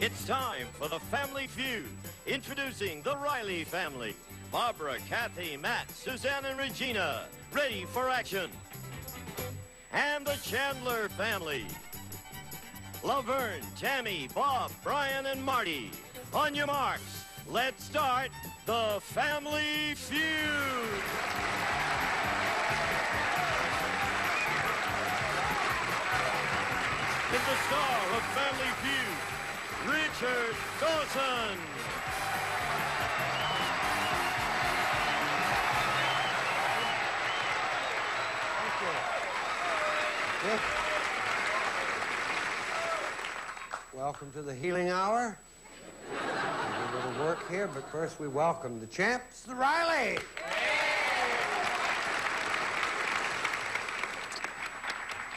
It's time for the Family Feud. Introducing the Reilly family. Barbara, Kathy, Matt, Suzanne, and Regina. Ready for action. And the Chandler family. Laverne, Tammy, Bob, Brian, and Marty. On your marks, let's start the Family Feud. Is the star of Family Feud, Richard Dawson. Thank you. Welcome to the healing hour. A little work here, but first we welcome the champs, the Reilly.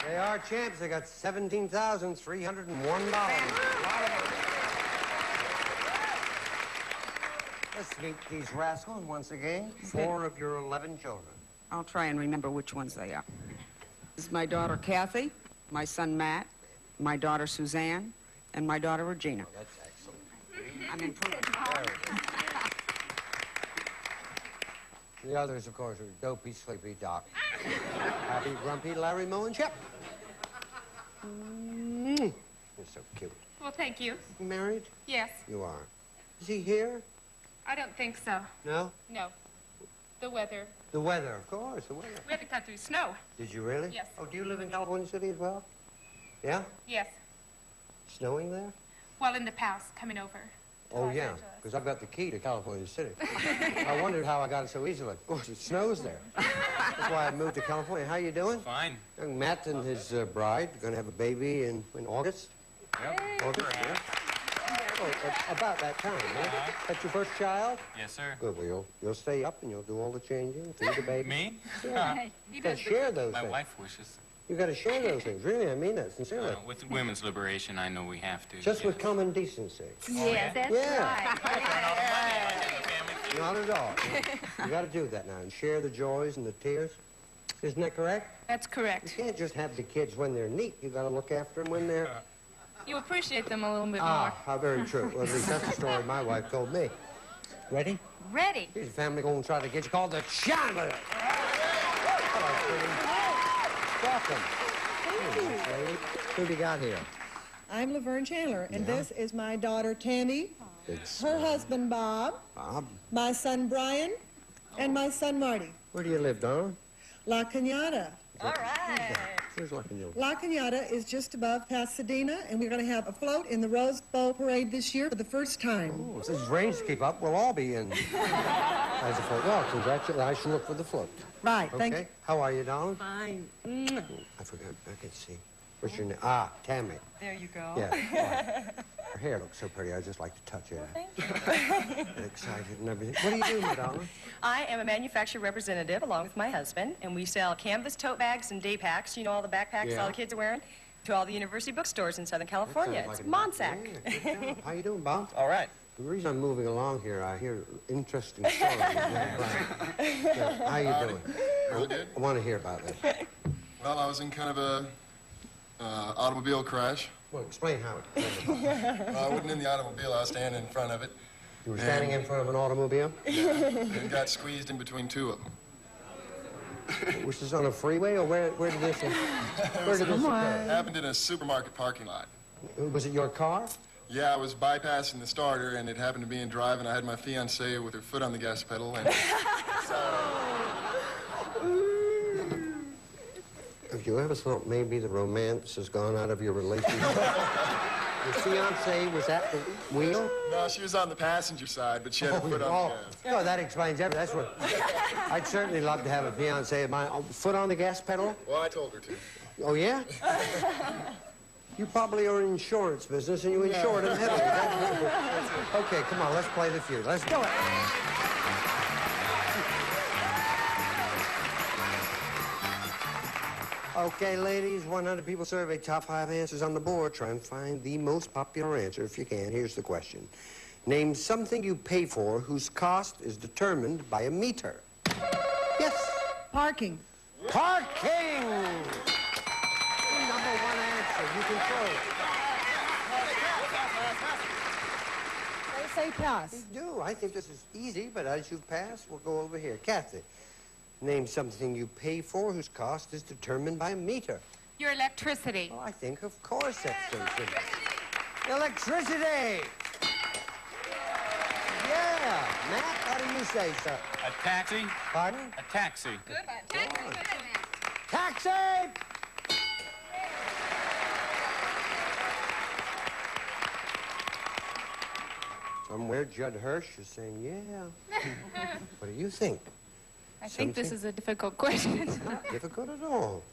They are champs. They got $17,301. Let's meet these rascals once again. 4 of your 11 children. I'll try and remember which ones they are. This is my daughter, Kathy, my son, Matt, my daughter, Suzanne, and my daughter, Regina. Oh, that's excellent. I'm improving. The others, of course, are Dopey, Sleepy, Doc, Happy, Grumpy, Larry, Moe, and Chip. You're so cute. Well, thank you. You married? Yes. You are. Is he here? I don't think so. No? No. The weather. The weather, of course, the weather. We had to cut through snow. Did you really? Yes. Oh, do you live in California City as well? Yeah? Yes. Snowing there? Well, in the past, coming over. to Oh, Los yeah, Angeles. because I've got the key to California City. I wondered how I got it so easily. Of course, it snows there. That's why I moved to California. How you doing? Fine. Young Matt and his bride are going to have a baby in August. Yep. August, yeah. Oh, about that time, huh? That's your first child? Yes, sir. Good. Well, you'll stay up and you'll do all the changing, feed the baby. Me? Yeah. He You got to does share those My things. wife wishes. You got to share those things. Really, I mean that sincerely. With women's liberation, I know we have to. Just with common decency. Yes, that's Yeah. right. Not at all. You got to do that now and share the joys and the tears. Isn't that correct? That's You correct. can't just have the kids when they're neat. You got to look after them when they're... You appreciate them a little bit How very true. Well, at least that's the story my wife told me. Ready? more. Ready. Here's a family going to try to get you called the Chandler. Welcome. Thank you. Who do you got here? I'm Laverne Chandler, and Yeah. this is my daughter Tammy, It's her husband Bob, Bob. my son Brian, and my son Marty. Where do you live, Don? La Cañada. All right. Where's Lucky Neil? La Cañada is just above Pasadena, and we're going to have a float in the Rose Bowl Parade this year for the first time. Oh, if this rains keep up, we'll all be in. As a float. Well, congratulations. I should look for the float. Right, thank Okay. you. How are you, Don? Fine. I forgot. I can see. What's your name? Ah, Tammy. There you go. Yeah. Her hair looks so pretty. I just like to touch it. Thank you. Get excited and everything. What do you do, Madonna? I am a manufacturer representative along with my husband, and we sell canvas tote bags and day packs, you know, all the backpacks Yeah. all the kids are wearing, to all the university bookstores in Southern California. Sounds It's like a- Monsac. Yeah, good job. How you doing, Bob? All right. The reason I'm moving along here, I hear interesting stories. Yeah, how you doing? Really good. I want to hear about that. Well, I was in kind of a automobile crash. Well, explain how it Well, I wasn't in the automobile. I was standing in front of it. You were standing in front of an automobile? And got squeezed in between 2 of them. Was this on a freeway, or where did this occur? Happened in a supermarket parking lot. Was it your car? Yeah, I was bypassing the starter, and it happened to be in drive, and I had my fiancée with her foot on the gas pedal, and Have you ever thought maybe the romance has gone out of your relationship? Your fiancée was at the wheel? no, she was on the passenger side, but she had her foot on the gas. Oh, that explains everything. That's what. I'd certainly love to have a fiancée of mine. Oh, foot on the gas pedal? Well, I told her to. Oh, yeah? You probably are in insurance business, and you insured him heavily. Okay, come on, let's play the feud. Let's do it. Okay, ladies, 100 people surveyed, top 5 answers on the board. Try and find the most popular answer if you can. Here's the question. Name something you pay for whose cost is determined by a meter. Yes. Parking. Parking! Number 1 answer. You control it. say pass. You do. I think this is easy, but as you've passed, we'll go over here. Kathy, name something you pay for whose cost is determined by a meter. Your electricity. Oh, I think, of course, that's something. Electricity! Yeah. Matt, how do you say, sir? A taxi? Pardon? A taxi. Good one. Taxi! Somewhere Judd Hirsch is saying, yeah. What do you think? I think this is a difficult question. Not difficult at all.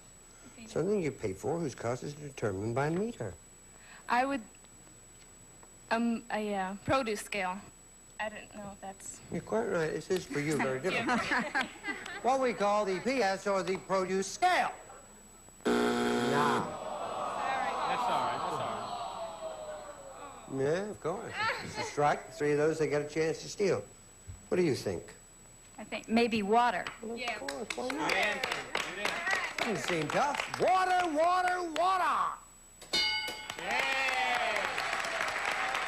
Something you pay for whose cost is determined by a meter. I would, a produce scale. I don't know if that's... You're quite right. This is for you very different. What we call the PS or the produce scale. Now. That's all right. That's all right. Yeah, of course. It's a strike. 3 of those, they get a chance to steal. What do you think? I think maybe water. Well, of course. Why not? Good answer. Good answer. Doesn't seem tough. Water, water, water.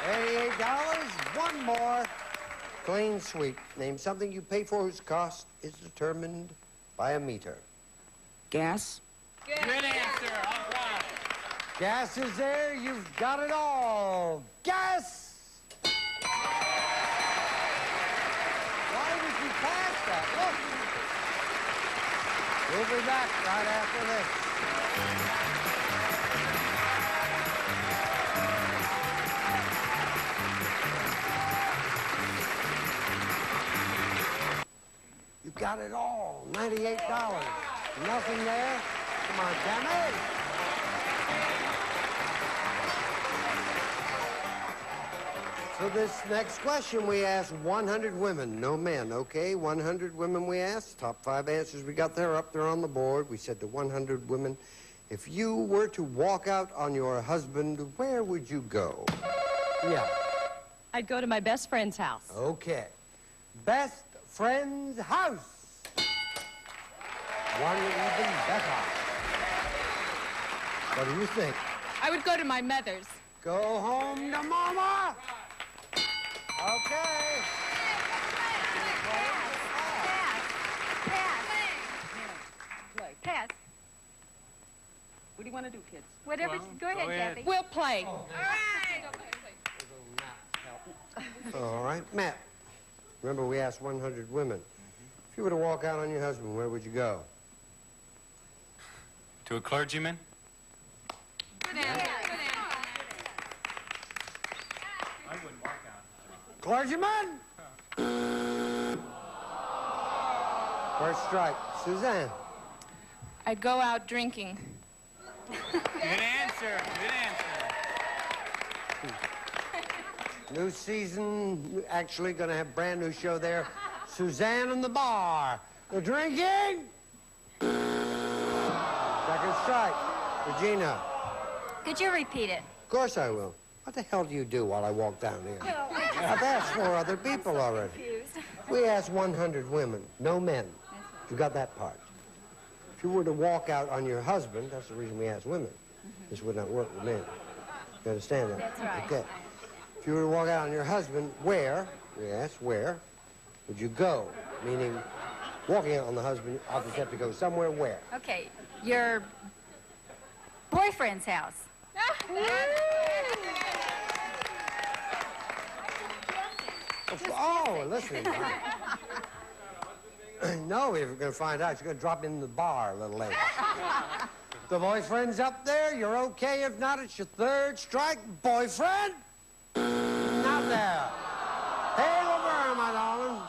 $88. One more. Clean sweep. Name something you pay for whose cost is determined by a meter. Gas? Good answer. All right. Gas is there. You've got it all. Gas! Why did you pass that? Look. We'll be back right after this. You got it all. $98. Nothing there. Come on, damn it. So this next question, we asked 100 women, no men, okay? 100 women we asked. Top 5 answers we got there, up there on the board. We said to 100 women, if you were to walk out on your husband, where would you go? Yeah. I'd go to my best friend's house. Okay. Best friend's house. One even better. What do you think? I would go to my mother's. Go home to mama. Okay. Pass. What do you want to do, kids? Whatever. Go ahead, Kathy. We'll play. All right, Matt. Remember, we asked 100 women. If you were to walk out on your husband, where would you go? To a clergyman? Good answer. I wouldn't walk out. Clergyman? First strike. Suzanne. I'd go out drinking. Good answer. Good answer. New season, actually going to have brand new show there. Suzanne and the bar. The drinking. Second strike. Regina. Could you repeat it? Of course I will. What the hell do you do while I walk down here? I've asked 4 other people already. We asked 100 women, no men. You got that part. If you were to walk out on your husband, that's the reason we asked women. This would not work with men. You understand that? That's right. Okay. If you were to walk out on your husband, where, we asked, where would you go? Meaning, walking out on the husband, you obviously have to go somewhere where? Okay. Your boyfriend's house. Oh, listen. No, we're going to find out. You're going to drop in the bar a little later. The boyfriend's up there. You're okay. If not, it's your 3rd strike. Boyfriend? Not there. Hey, Laverne, my darling.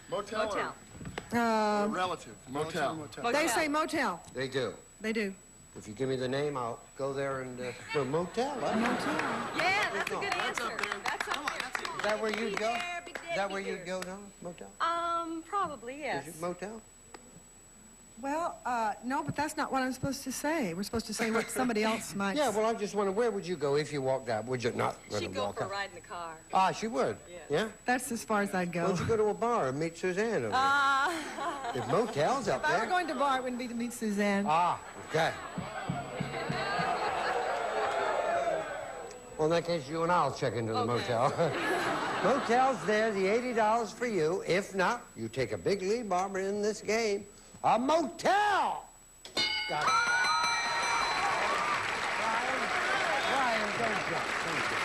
Motel. A relative. Motel. They say motel. They do. They do. If you give me the name, I'll go there and for a motel. Huh? Yeah, that's a good answer. That's up there. Is that where you'd go? Is that where you'd go, no? Motel? Probably, yes. Is it motel? Well, no, but that's not what I'm supposed to say. We're supposed to say what somebody else might Yeah, well, I just wonder, where would you go if you walked out? Would you not She'd go walk for a out? ride in the car. Ah, she would? Yeah? That's as far as I'd Why go. don't you go to a bar and meet Suzanne over there? There's motels up If I were there. going to bar, it wouldn't be to meet Suzanne. Ah, okay. Well, in that case, you and I'll check into the motel. Motel's there, the $80 for you. If not, you take a big lead, Barbara, in this game. A motel! Got it. Brian, don't jump. Don't jump.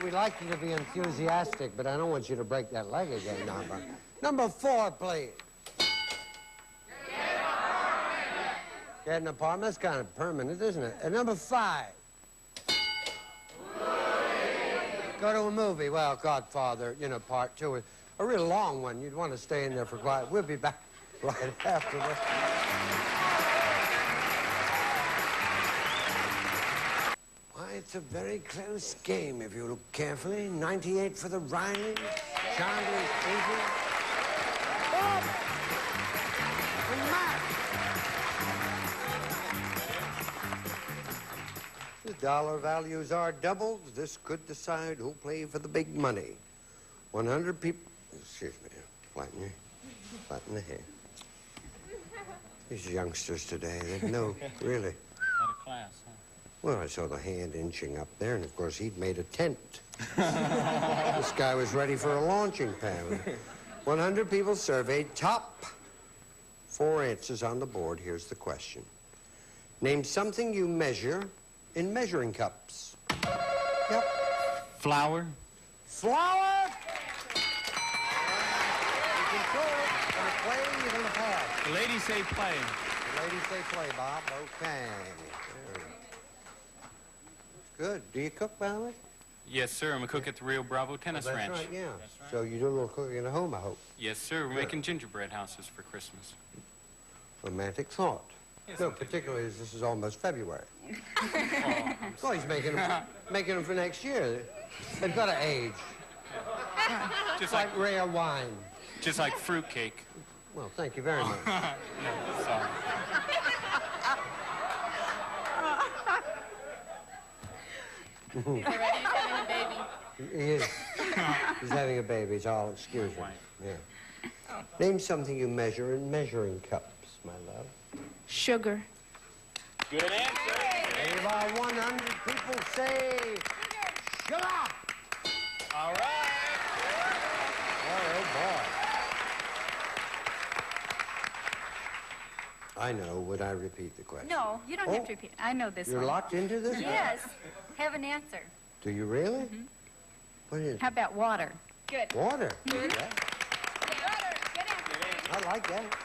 We'd like you to be enthusiastic, but I don't want you to break that leg again, Barbara. Number 4, please. Get an apartment. That's kind of permanent, isn't it? And number 5. Go to a movie. Well, Godfather, you know, part 2. A real long one. You'd want to stay in there for quite. We'll be back right after this. Why, it's a very close game if you look carefully. 98 for the Reilly. Chandler's 80. Bob! And Matt! The dollar values are doubled. This could decide who'll play for the big money. 100 people... Excuse me. Flatten the hair. These youngsters today, they know, really. Out of class, huh? Well, I saw the hand inching up there, and of course, he'd made a tent. This guy was ready for a launching pad. 100 people surveyed. Top 4 answers on the board. Here's the question. Name something you measure in measuring cups. Yep. Flour. Flour! You control it. Gonna play, you're gonna pass. The ladies say play. The ladies say play, Bob. Okay. Good. Do you cook, by the way? Yes, sir. I'm a cook at the Rio Bravo Tennis That's Ranch. right, yeah. So you do a little cooking at home, I hope. Yes, sir. We're making gingerbread houses for Christmas. Romantic thought. No, particularly as this is almost February. Well, he's making them for next year. They've got to age. Just like rare wine. Just like fruitcake. Well, thank you very much. No, sorry. He's already having a baby. He is. He's having a baby. It's all excuse me. Yeah. Name something you measure in measuring cups, my love. Sugar. Good answer. About 100 people say sugar. All right. Oh, boy. I know. Would I repeat the question? No, you don't have to repeat. I know this You're one. locked into this? Yes. Have an answer. Do you really? What is it? How about water? Good. Water. Good. Yeah. Water. Good answer. I like that.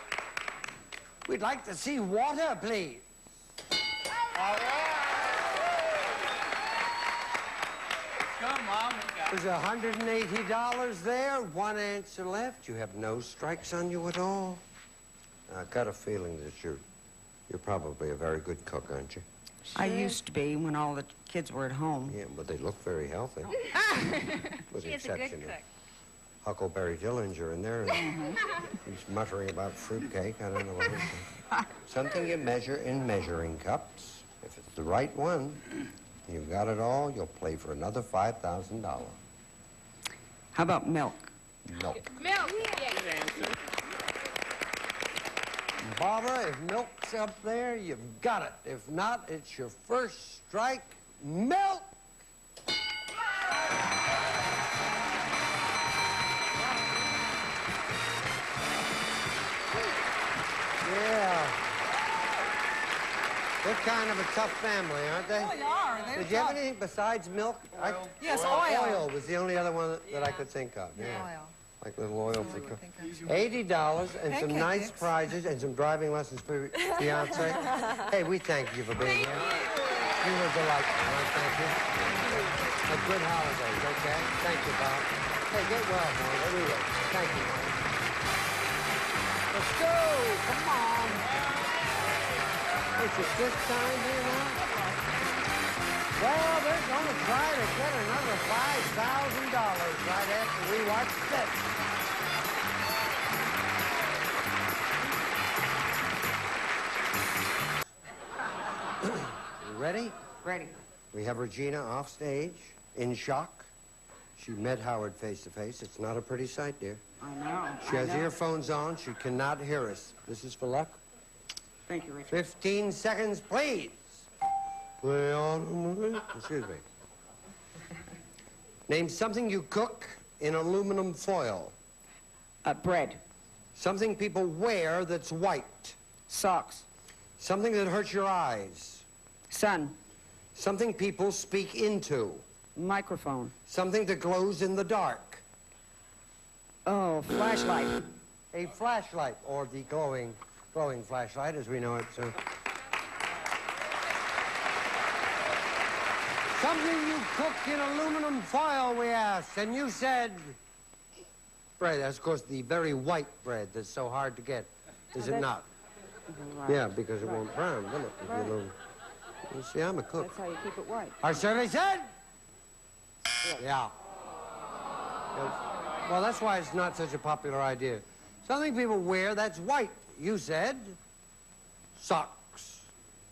We'd like to see water, please. All right. Come on, we got it. There's $180 there. 1 answer left. You have no strikes on you at all. I've got a feeling that you're probably a very good cook, aren't you? I used to be when all the kids were at home. Yeah, but they look very healthy. With the She's a good exception of cook. Huckleberry Dillinger in there. He's muttering about fruitcake. I don't know what it is. Something you measure in measuring cups. If it's the right one, you've got it all. You'll play for another $5,000. How about milk? Milk. Milk. Good answer. Barbara, if milk's up there, you've got it. If not, it's your first strike. Milk! Yeah. They're kind of a tough family, aren't they? Oh, they are. They're Did you have tough. anything besides milk? Yes, oil. Oil was the only other one that I could think of. Yeah. Oil. Like little oil for $80 and some Pancake nice mix. prizes and some driving lessons for your fiance. Hey, we thank you for being here. You were delightful. All right, thank you. A good holidays, okay? Thank you, Bob. Hey, get well, boy. Everywhere. Thank you. Let's go. Come on. It's your fifth time here now? Well, they're going to try to get another $5,000 right after we watch this. You ready? Ready. We have Regina off stage, in shock. She met Howard face to face. It's not a pretty sight, dear. I know. She has I know. earphones on. She cannot hear us. This is for luck. Thank you, Richard. 15 seconds, please. Excuse me. Name something you cook in aluminum foil. Bread. Something people wear that's white. Socks. Something that hurts your eyes. Sun. Something people speak into. Microphone. Something that glows in the dark. Oh, flashlight. A flashlight, or the glowing flashlight as we know it. So. Something you cook in aluminum foil, we asked, and you said bread. That's, of course, the very white bread that's so hard to get, is it not? Right. Yeah, because it won't brown, will it? If Right. You see, I'm a cook. That's how you keep it white. Our survey said? Yeah. Well, that's why it's not such a popular idea. Something people wear that's white. You said socks.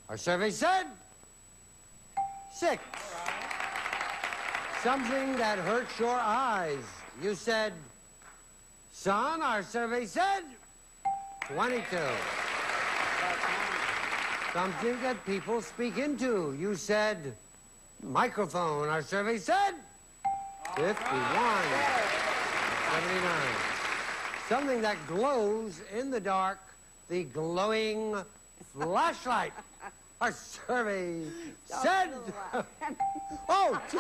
Our survey said 6. Something that hurts your eyes. You said sun. Our survey said 22. Something that people speak into. You said microphone. Our survey said 51. 79. Something that glows in the dark. The glowing flashlight. Our survey said... Oh, 2.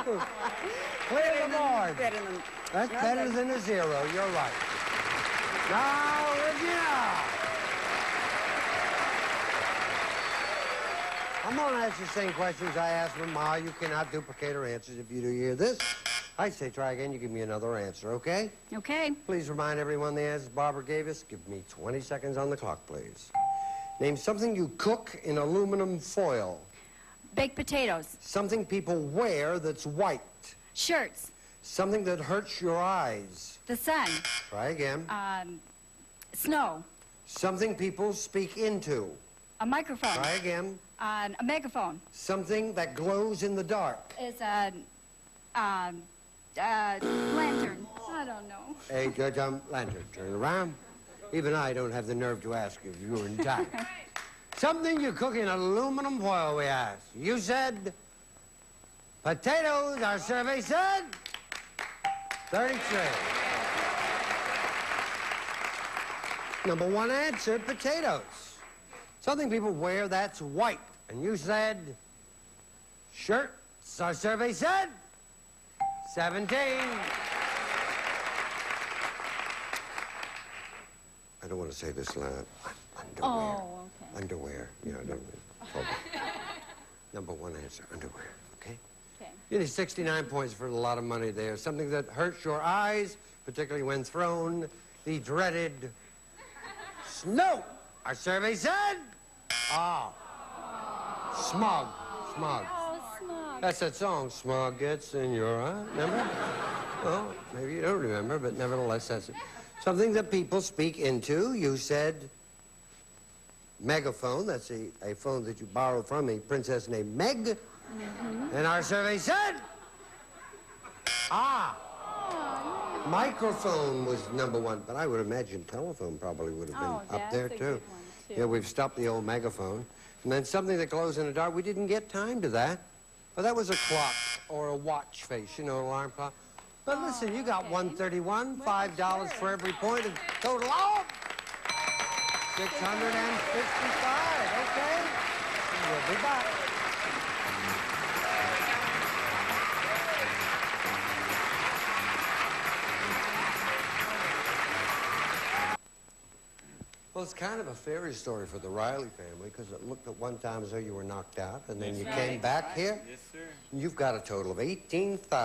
Clear the board. That's better than a 0. You're right. Now, Regina. I'm going to ask the same questions I asked Ma. You cannot duplicate her answers. If you do hear this, I say try again. You give me another answer, okay? Okay. Please remind everyone the answers Barbara gave us. Give me 20 seconds on the clock, please. Name something you cook in aluminum foil. Baked potatoes. Something people wear that's white. Shirts. Something that hurts your eyes. The sun. Try again. Snow. Something people speak into. A microphone. Try again. A megaphone. Something that glows in the dark. Is a lantern. I don't know. A lantern. Turn around. Even I don't have the nerve to ask if you were intact. Something you cook in aluminum foil, we asked. You said potatoes. Our survey said 33. Number 1 answer, potatoes. Something people wear that's white. And you said shirts. Our survey said 17. I don't want to say this loud. Underwear. Oh, okay. Underwear. Yeah, I don't. Number 1 answer, underwear. Okay? Okay. You need 69 points for a lot of money there. Something that hurts your eyes, particularly when thrown. The dreaded snow. Our survey said, smog. Smog. Oh, smog. That's that song, Smog Gets in Your Eye. Remember? Well, maybe you don't remember, but nevertheless, that's it. Something that people speak into. You said megaphone. That's a phone that you borrow from a princess named Meg. Mm-hmm. And our survey said, microphone was number 1. But I would imagine telephone probably would have been up there, too. Yeah, we've stopped the old megaphone. And then something that glows in the dark. We didn't get time to that. But that was a clock or a watch face, you know, alarm clock. But listen, you got 131, $5 for every point, and total of 655, okay? We'll be back. Well, it's kind of a fairy story for the Reilly family, because it looked at one time as though you were knocked out, and then you came back here. Yes, sir. You've got a total of $18,248, okay?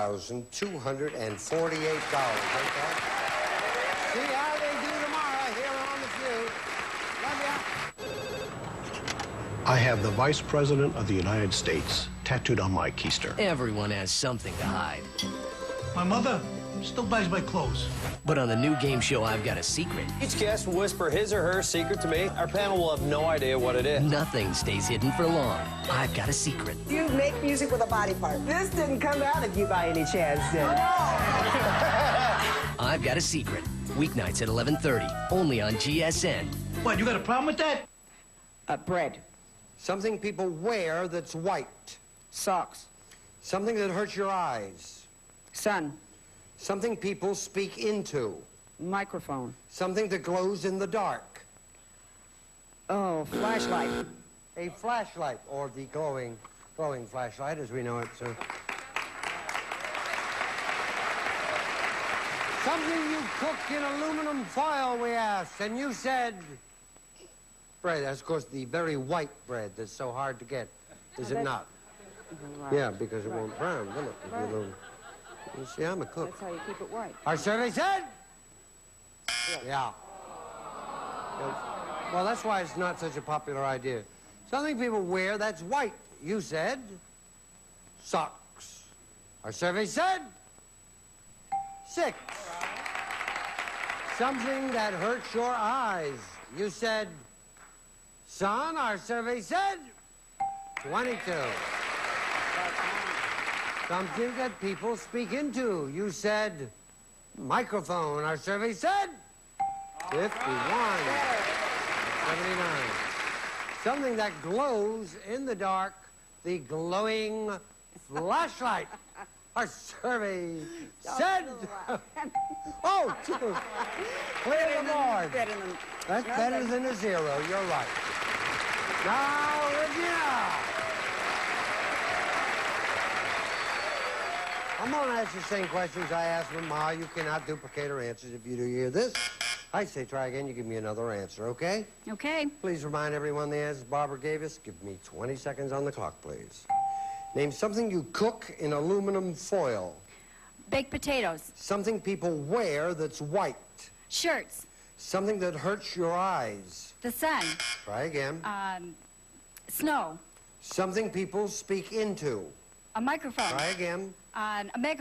See how they do tomorrow here on The Feud. Love ya. I have the Vice President of the United States tattooed on my keister. Everyone has something to hide. My mother still buys my clothes. But on the new game show, I've got a secret. Each guest will whisper his or her secret to me. Our panel will have no idea what it is. Nothing stays hidden for long. I've got a secret. You make music with a body part. This didn't come out of you by any chance, did it? I've got a secret. Weeknights at 11:30, only on GSN. What, you got a problem with that? Bread. Something people wear that's white. Socks. Something that hurts your eyes. Sun. Something people speak into. Microphone. Something that glows in the dark. Oh, flashlight. A flashlight, or the glowing flashlight as we know it. So. Something you cook in aluminum foil, we asked, and you said... Bread, that's, of course, the very white bread that's so hard to get, is it not? Right. Yeah, because it won't brown, will it? If Right. You see, I'm a cook. That's how you keep it white. Our survey said? Yeah. Well, that's why it's not such a popular idea. Something people wear that's white. You said socks. Our survey said 6. Something that hurts your eyes. You said sun. Our survey said 22. Something that people speak into. You said microphone. Our survey said 51. 79. Something that glows in the dark. The glowing flashlight. Our survey said... Oh, 2. Clear the board. That's better than a 0. You're right. Now, Regina. I'm going to ask the same questions I asked Ma. You cannot duplicate her answers. If you do hear this, I say try again. You give me another answer, okay? Okay. Please remind everyone the answers Barbara gave us. Give me 20 seconds on the clock, please. Name something you cook in aluminum foil. Baked potatoes. Something people wear that's white. Shirts. Something that hurts your eyes. The sun. Try again. Snow. Something people speak into. A microphone. Try again. A megaphone.